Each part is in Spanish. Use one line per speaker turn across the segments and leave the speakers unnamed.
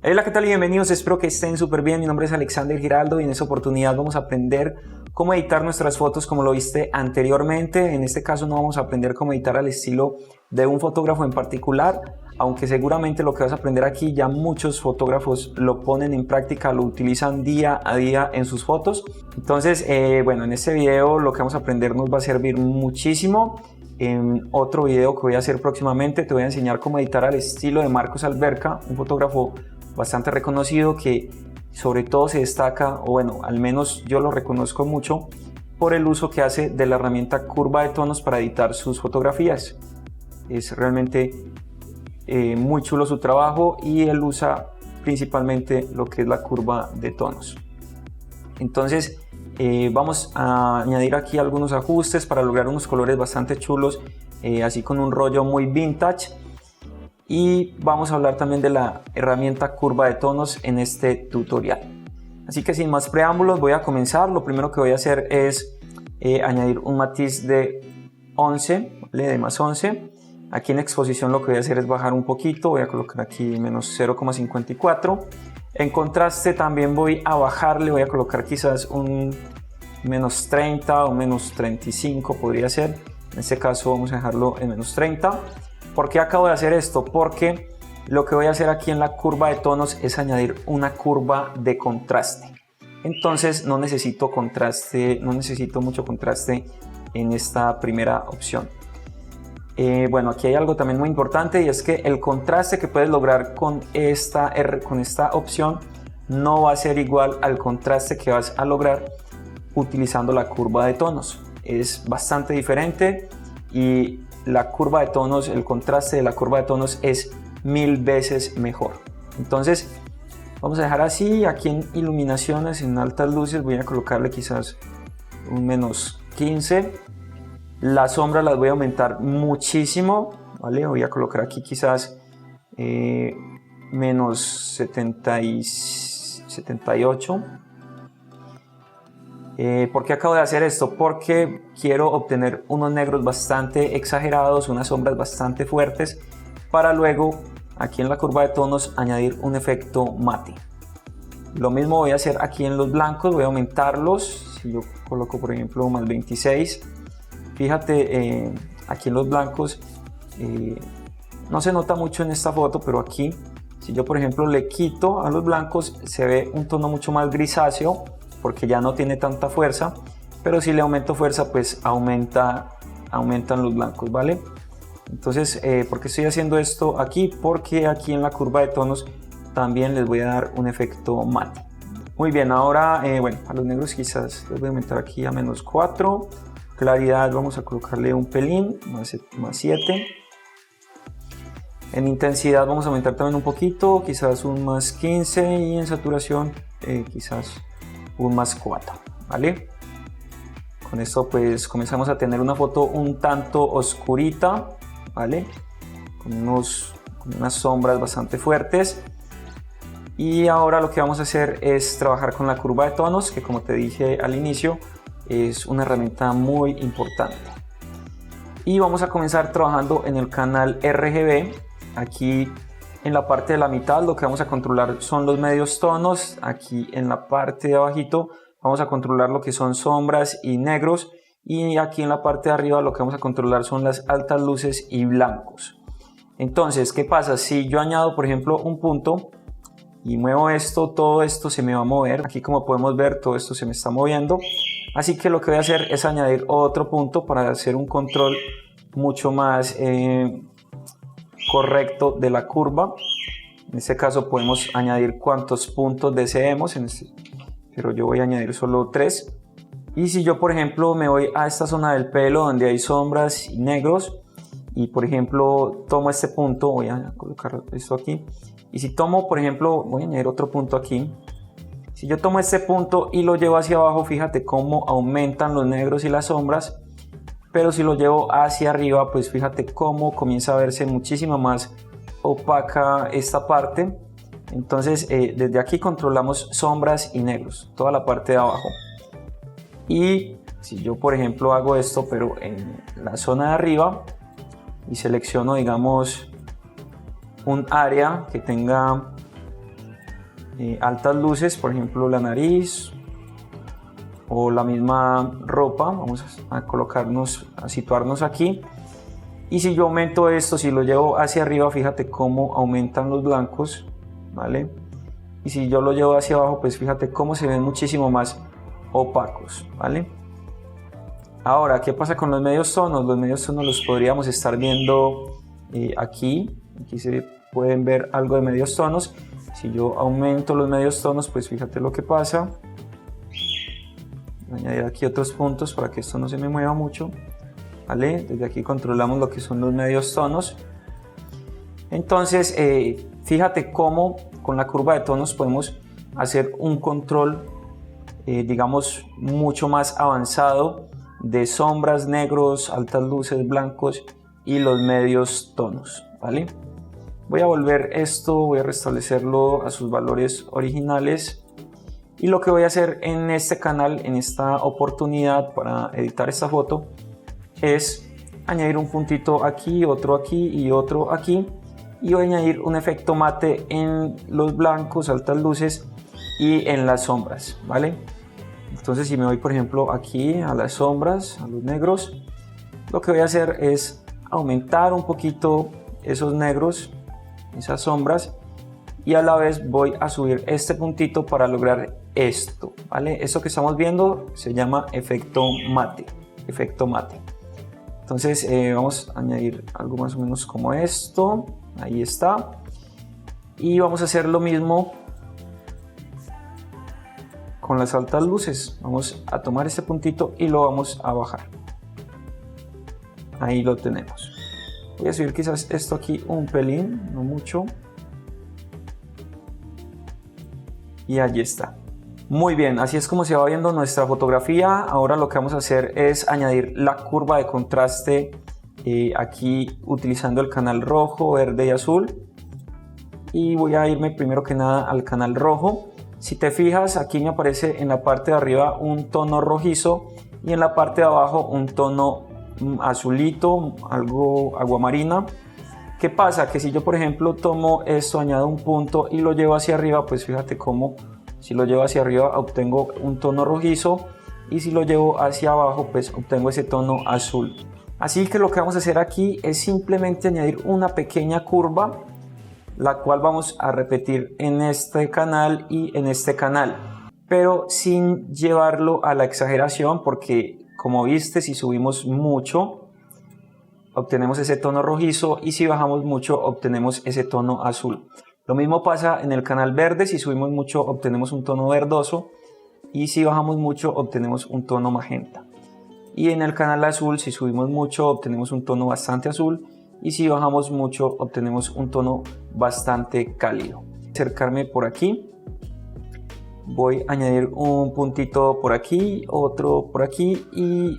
Hola, ¿qué tal? Y bienvenidos, espero que estén súper bien. Mi nombre es Alexander Giraldo y en esta oportunidad vamos a aprender cómo editar nuestras fotos como lo viste anteriormente. En este caso no vamos a aprender cómo editar al estilo de un fotógrafo en particular, aunque seguramente lo que vas a aprender aquí ya muchos fotógrafos lo ponen en práctica, lo utilizan día a día en sus fotos. Entonces, bueno, en este video lo que vamos a aprender nos va a servir muchísimo. En otro video que voy a hacer próximamente te voy a enseñar cómo editar al estilo de Marcos Alberca, un fotógrafo bastante reconocido que sobre todo se destaca, o bueno, al menos yo lo reconozco mucho por el uso que hace de la herramienta curva de tonos para editar sus fotografías. Es realmente muy chulo su trabajo y él usa principalmente lo que es la curva de tonos. Entonces vamos a añadir aquí algunos ajustes para lograr unos colores bastante chulos, así con un rollo muy vintage. Y vamos a hablar también de la herramienta curva de tonos en este tutorial. Así que sin más preámbulos voy a comenzar. Lo primero que voy a hacer es añadir un matiz de 11, ¿vale? De más 11. Aquí en exposición lo que voy a hacer es bajar un poquito, voy a colocar aquí menos 0,54. En contraste también voy a bajarle, voy a colocar quizás un menos 30 o menos 35 podría ser. En este caso vamos a dejarlo en menos 30. ¿Por qué acabo de hacer esto? Porque lo que voy a hacer aquí en la curva de tonos es añadir una curva de contraste. Entonces no necesito contraste, no necesito mucho contraste en esta primera opción. Bueno, aquí hay algo también muy importante y es que el contraste que puedes lograr con esta opción no va a ser igual al contraste que vas a lograr utilizando la curva de tonos. Es bastante diferente y la curva de tonos, el contraste de la curva de tonos es 1000 veces mejor. Entonces vamos a dejar así. Aquí en iluminaciones, en altas luces, voy a colocarle quizás un menos 15. Las sombras las voy a aumentar muchísimo, ¿vale? Voy a colocar aquí quizás menos 78. ¿Por qué acabo de hacer esto? Porque quiero obtener unos negros bastante exagerados, unas sombras bastante fuertes, para luego aquí en la curva de tonos añadir un efecto mate. Lo mismo voy a hacer aquí en los blancos, voy a aumentarlos. Si yo coloco por ejemplo más 26, fíjate aquí en los blancos, no se nota mucho en esta foto, pero aquí si yo por ejemplo le quito a los blancos se ve un tono mucho más grisáceo, porque ya no tiene tanta fuerza, pero si le aumento fuerza pues aumentan los blancos, ¿vale? Entonces, ¿por qué estoy haciendo esto aquí? Porque aquí en la curva de tonos también les voy a dar un efecto mate. Muy bien, ahora, bueno, a los negros quizás les voy a aumentar aquí a menos 4, claridad vamos a colocarle un pelín, más 7. En intensidad vamos a aumentar también un poquito, quizás un más 15 y en saturación quizás un más 4, ¿vale? Con esto pues comenzamos a tener una foto un tanto oscurita, ¿vale? Con unas sombras bastante fuertes. Y ahora lo que vamos a hacer es trabajar con la curva de tonos, que como te dije al inicio es una herramienta muy importante. Y vamos a comenzar trabajando en el canal RGB. Aquí en la parte de la mitad lo que vamos a controlar son los medios tonos. Aquí en la parte de abajito vamos a controlar lo que son sombras y negros. Y aquí en la parte de arriba lo que vamos a controlar son las altas luces y blancos. Entonces, ¿qué pasa? Si yo añado por ejemplo un punto y muevo esto, todo esto se me va a mover. Aquí como podemos ver todo esto se me está moviendo. Así que lo que voy a hacer es añadir otro punto para hacer un control mucho más correcto de la curva. En este caso podemos añadir cuantos puntos deseemos, pero yo voy a añadir solo 3. Y si yo por ejemplo me voy a esta zona del pelo donde hay sombras y negros y por ejemplo tomo este punto, voy a colocar esto aquí, y si tomo por ejemplo, voy a añadir otro punto aquí, si yo tomo este punto y lo llevo hacia abajo, fíjate cómo aumentan los negros y las sombras. Pero si lo llevo hacia arriba, pues fíjate cómo comienza a verse muchísimo más opaca esta parte. Entonces desde aquí controlamos sombras y negros, toda la parte de abajo. Y si yo por ejemplo hago esto, pero en la zona de arriba y selecciono digamos un área que tenga altas luces, por ejemplo la nariz o la misma ropa. Vamos a colocarnos, a situarnos aquí. Y si yo aumento esto, si lo llevo hacia arriba, fíjate cómo aumentan los blancos, ¿vale? Y si yo lo llevo hacia abajo, pues fíjate cómo se ven muchísimo más opacos, ¿vale? Ahora, ¿qué pasa con los medios tonos? Los medios tonos los podríamos estar viendo aquí. Aquí se pueden ver algo de medios tonos. Si yo aumento los medios tonos, pues fíjate lo que pasa. Voy a añadir aquí otros puntos para que esto no se me mueva mucho, ¿vale? Desde aquí controlamos lo que son los medios tonos. Entonces, fíjate cómo con la curva de tonos podemos hacer un control, digamos, mucho más avanzado de sombras, negros, altas luces, blancos y los medios tonos, ¿vale? Voy a volver esto, voy a restablecerlo a sus valores originales. Y lo que voy a hacer en este canal, en esta oportunidad para editar esta foto, es añadir un puntito aquí, otro aquí y otro aquí. Y voy a añadir un efecto mate en los blancos, altas luces y en las sombras, ¿vale? Entonces si me voy por ejemplo aquí a las sombras, a los negros, lo que voy a hacer es aumentar un poquito esos negros, esas sombras, y a la vez voy a subir este puntito para lograr esto, ¿vale? Esto que estamos viendo se llama efecto mate, efecto mate. Entonces vamos a añadir algo más o menos como esto, ahí está, y vamos a hacer lo mismo con las altas luces. Vamos a tomar este puntito y lo vamos a bajar, ahí lo tenemos. Voy a subir quizás esto aquí un pelín, no mucho, y allí está. Muy bien, así es como se va viendo nuestra fotografía. Ahora lo que vamos a hacer es añadir la curva de contraste aquí utilizando el canal rojo, verde y azul. Y voy a irme primero que nada al canal rojo. Si te fijas, aquí me aparece en la parte de arriba un tono rojizo y en la parte de abajo un tono azulito, algo aguamarina. ¿Qué pasa? Que si yo por ejemplo tomo esto, añado un punto y lo llevo hacia arriba, pues fíjate cómo si lo llevo hacia arriba obtengo un tono rojizo y si lo llevo hacia abajo pues obtengo ese tono azul. Así que lo que vamos a hacer aquí es simplemente añadir una pequeña curva, la cual vamos a repetir en este canal y en este canal, pero sin llevarlo a la exageración, porque como viste, si subimos mucho obtenemos ese tono rojizo y si bajamos mucho obtenemos ese tono azul. Lo mismo pasa en el canal verde, si subimos mucho obtenemos un tono verdoso y si bajamos mucho obtenemos un tono magenta. Y en el canal azul, si subimos mucho obtenemos un tono bastante azul y si bajamos mucho obtenemos un tono bastante cálido. Acercarme por aquí, voy a añadir un puntito por aquí, otro por aquí y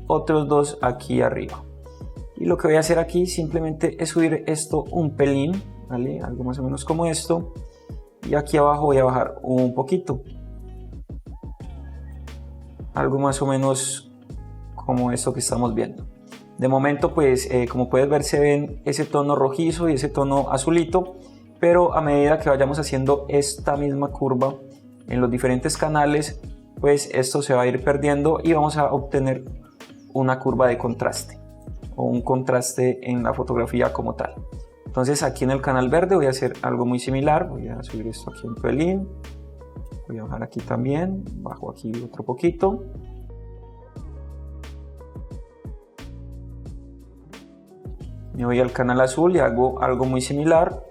otros dos aquí arriba. Y lo que voy a hacer aquí simplemente es subir esto un pelín, ¿vale? Algo más o menos como esto. Y aquí abajo voy a bajar un poquito. Algo más o menos como esto que estamos viendo. De momento pues como puedes ver se ven ese tono rojizo y ese tono azulito. Pero a medida que vayamos haciendo esta misma curva en los diferentes canales, pues esto se va a ir perdiendo y vamos a obtener una curva de contraste o un contraste en la fotografía como tal. Entonces aquí en el canal verde voy a hacer algo muy similar. Voy a subir esto aquí un pelín, voy a bajar aquí también, bajo aquí otro poquito. Me voy al canal azul y hago algo muy similar.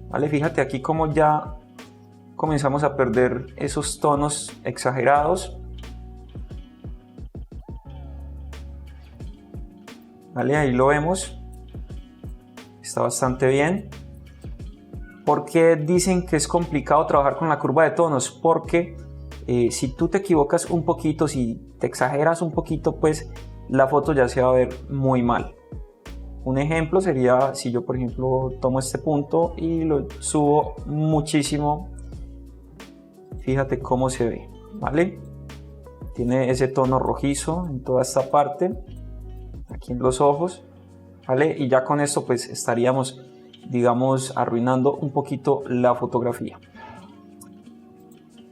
Vale, fíjate aquí como ya comenzamos a perder esos tonos exagerados. Vale, ahí lo vemos. Está bastante bien. ¿Por qué dicen que es complicado trabajar con la curva de tonos? Porque si tú te equivocas un poquito, si te exageras un poquito, pues la foto ya se va a ver muy mal. Un ejemplo sería si yo por ejemplo tomo este punto y lo subo muchísimo. Fíjate cómo se ve, ¿vale? Tiene ese tono rojizo en toda esta parte, aquí en los ojos. ¿vale? Y ya con esto pues estaríamos, digamos, arruinando un poquito la fotografía.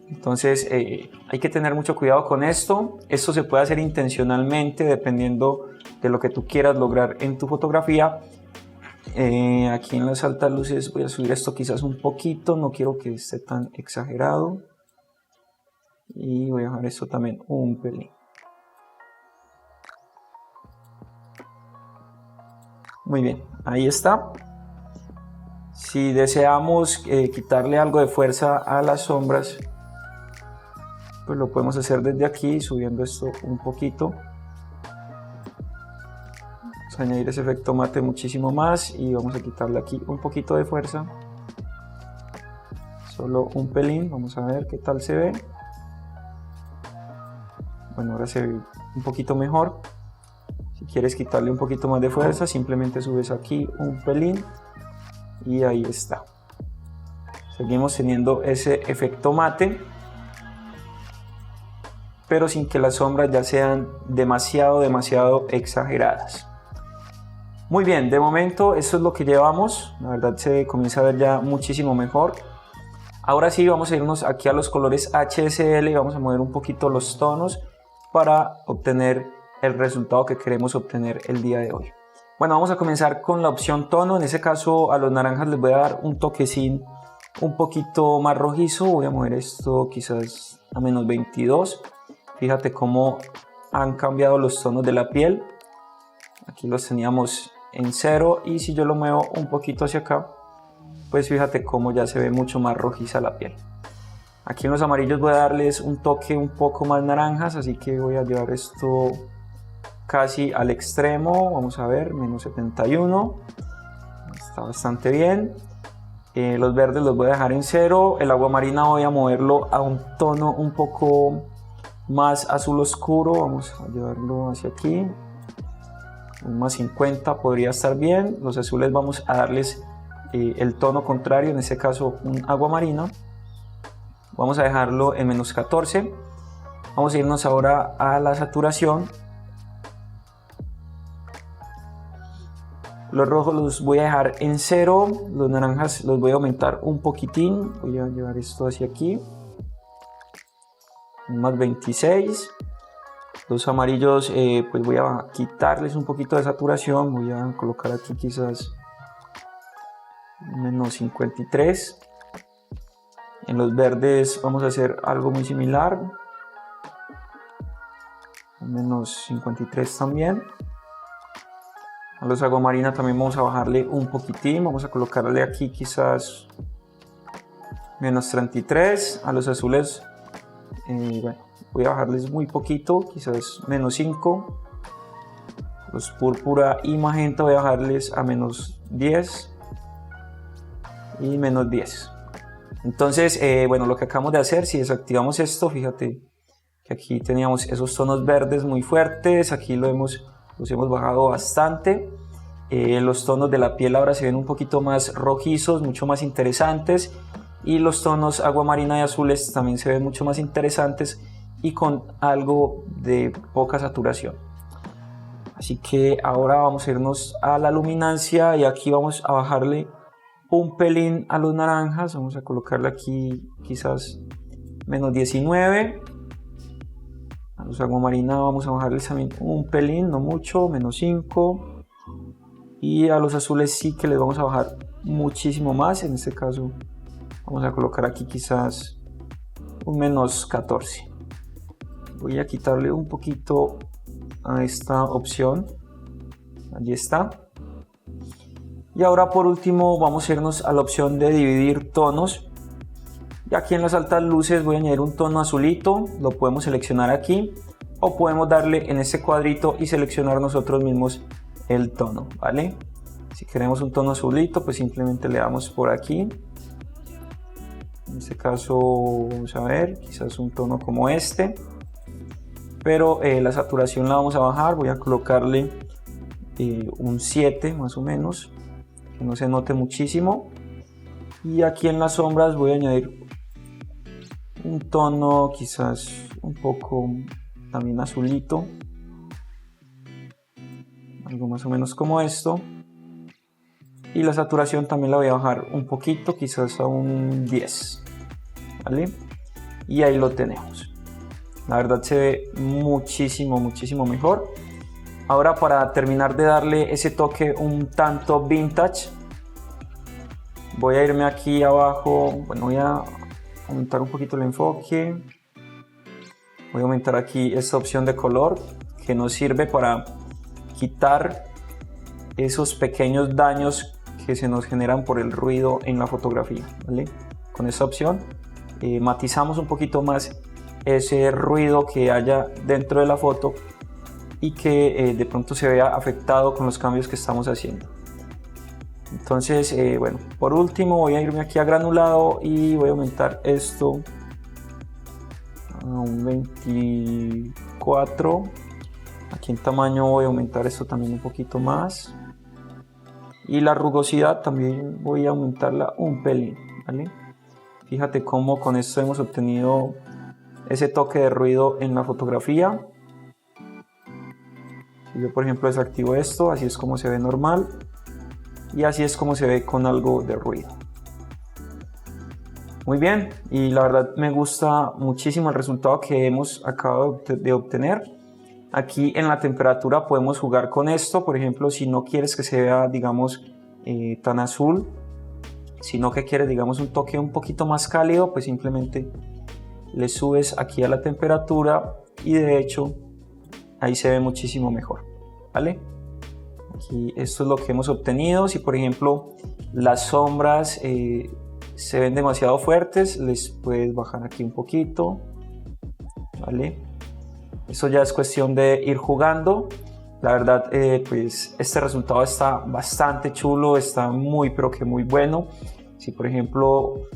Entonces hay que tener mucho cuidado con esto. Esto se puede hacer intencionalmente dependiendo de lo que tú quieras lograr en tu fotografía. Aquí en las altas luces voy a subir esto quizás un poquito, no quiero que esté tan exagerado. Y voy a dejar esto también un pelín. Muy bien, ahí está. Si deseamos quitarle algo de fuerza a las sombras, pues lo podemos hacer desde aquí, subiendo esto un poquito. Vamos a añadir ese efecto mate muchísimo más y vamos a quitarle aquí un poquito de fuerza. Solo un pelín, vamos a ver qué tal se ve. Bueno, ahora se ve un poquito mejor. Si quieres quitarle un poquito más de fuerza, simplemente subes aquí un pelín y ahí está. Seguimos teniendo ese efecto mate, pero sin que las sombras ya sean demasiado exageradas. Muy bien, de momento esto es lo que llevamos. La verdad se comienza a ver ya muchísimo mejor. Ahora sí vamos a irnos aquí a los colores HSL y vamos a mover un poquito los tonos para obtener el resultado que queremos obtener el día de hoy. Bueno, vamos a comenzar con la opción tono. En ese caso a los naranjas les voy a dar un toquecín un poquito más rojizo. Voy a mover esto quizás a menos 22. Fíjate cómo han cambiado los tonos de la piel. Aquí los teníamos en 0 y si yo lo muevo un poquito hacia acá, pues fíjate cómo ya se ve mucho más rojiza la piel. Aquí en los amarillos voy a darles un toque un poco más naranjas, así que voy a llevar esto casi al extremo. Vamos a ver, menos 71. Está bastante bien. Los verdes los voy a dejar en 0. El agua marina voy a moverlo a un tono un poco más azul oscuro. Vamos a llevarlo hacia aquí. Un más 50 podría estar bien. Los azules vamos a darles el tono contrario, en este caso un agua marina. Vamos a dejarlo en menos 14. Vamos a irnos ahora a la saturación. Los rojos los voy a dejar en 0. Los naranjas los voy a aumentar un poquitín. Voy a llevar esto hacia aquí. Más 26. Los amarillos pues voy a quitarles un poquito de saturación. Voy a colocar aquí quizás menos 53. En los verdes vamos a hacer algo muy similar. Menos 53 también. A los aguamarina también vamos a bajarle un poquitín. Vamos a colocarle aquí quizás menos 33. A los azules bueno, voy a bajarles muy poquito, quizás menos 5. Los púrpura y magenta voy a bajarles a menos 10 y menos 10. Entonces, bueno, lo que acabamos de hacer, si desactivamos esto, fíjate que aquí teníamos esos tonos verdes muy fuertes, aquí los hemos bajado bastante. Los tonos de la piel ahora se ven un poquito más rojizos, mucho más interesantes, y los tonos agua marina y azules también se ven mucho más interesantes y con algo de poca saturación. Así que ahora vamos a irnos a la luminancia y aquí vamos a bajarle un pelín a los naranjas. Vamos a colocarle aquí quizás menos 19. A los aguamarina vamos a bajarles también un pelín, no mucho, menos 5. Y a los azules sí que les vamos a bajar muchísimo más. En este caso vamos a colocar aquí quizás un menos 14. Voy a quitarle un poquito a esta opción. Allí está. Y ahora por último vamos a irnos a la opción de dividir tonos. Y aquí en las altas luces voy a añadir un tono azulito. Lo podemos seleccionar aquí o podemos darle en este cuadrito y seleccionar nosotros mismos el tono, ¿vale? Si queremos un tono azulito, pues simplemente le damos por aquí. En este caso vamos a ver, quizás un tono como este. Pero la saturación la vamos a bajar. Voy a colocarle un 7 más o menos, que no se note muchísimo. Y aquí en las sombras voy a añadir un tono quizás un poco también azulito. algo más o menos como esto. Y la saturación también la voy a bajar un poquito, quizás a un 10, ¿vale? Y ahí lo tenemos. La verdad se ve muchísimo mejor. Ahora, para terminar de darle ese toque un tanto vintage, voy a irme aquí abajo. Bueno, voy a aumentar un poquito el enfoque. Voy a aumentar aquí esta opción de color que nos sirve para quitar esos pequeños daños que se nos generan por el ruido en la fotografía, ¿vale? Con esta opción matizamos un poquito más ese ruido que haya dentro de la foto y que de pronto se vea afectado con los cambios que estamos haciendo. Entonces, bueno, por último voy a irme aquí a granulado y voy a aumentar esto a un 24. Aquí en tamaño voy a aumentar esto también un poquito más. Y la rugosidad también voy a aumentarla un pelín, ¿vale? Fíjate cómo con esto hemos obtenido ese toque de ruido en la fotografía. Si yo, por ejemplo, desactivo esto, así es como se ve normal. Y así es como se ve con algo de ruido. Muy bien, y la verdad me gusta muchísimo el resultado que hemos acabado de obtener. Aquí en la temperatura podemos jugar con esto. Por ejemplo, si no quieres que se vea, digamos, tan azul, sino que quieres, digamos, un toque un poquito más cálido, pues simplemente le subes aquí a la temperatura y de hecho ahí se ve muchísimo mejor, ¿vale? Aquí esto es lo que hemos obtenido. Si por ejemplo las sombras se ven demasiado fuertes, les puedes bajar aquí un poquito, ¿vale? Eso ya es cuestión de ir jugando. La verdad, pues este resultado está bastante chulo, está muy pero que muy bueno. Si por ejemplo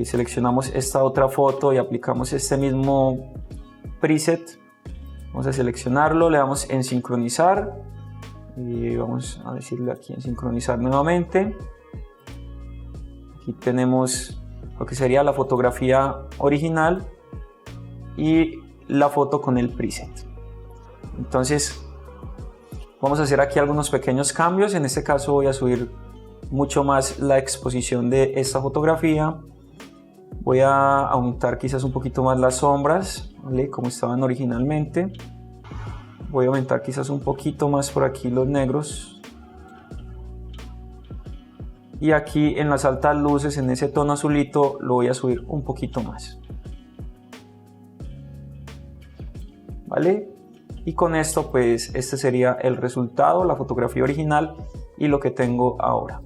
seleccionamos esta otra foto y aplicamos este mismo preset, vamos a seleccionarlo, le damos en sincronizar y vamos a decirle aquí en sincronizar nuevamente. Aquí tenemos lo que sería la fotografía original y la foto con el preset. Entonces vamos a hacer aquí algunos pequeños cambios. En este caso voy a subir mucho más la exposición de esta fotografía. Voy a aumentar quizás un poquito más las sombras, ¿vale? Como estaban originalmente. Voy a aumentar quizás un poquito más por aquí los negros. Y aquí en las altas luces, en ese tono azulito, lo voy a subir un poquito más, ¿vale? Y con esto pues este sería el resultado, la fotografía original y lo que tengo ahora.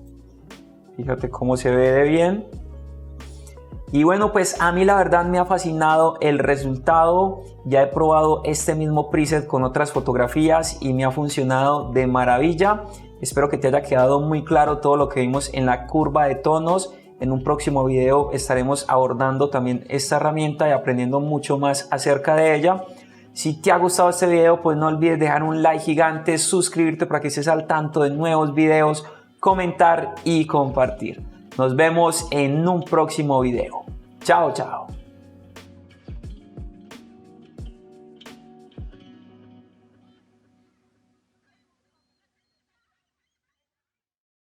Fíjate cómo se ve de bien. Y bueno, pues a mí la verdad me ha fascinado el resultado. Ya he probado este mismo preset con otras fotografías y me ha funcionado de maravilla. Espero que te haya quedado muy claro todo lo que vimos en la curva de tonos. En un próximo video estaremos abordando también esta herramienta y aprendiendo mucho más acerca de ella. Si te ha gustado este video, pues no olvides dejar un like gigante, suscribirte para que estés al tanto de nuevos videos, comentar y compartir. Nos vemos en un próximo video. Chao, chao.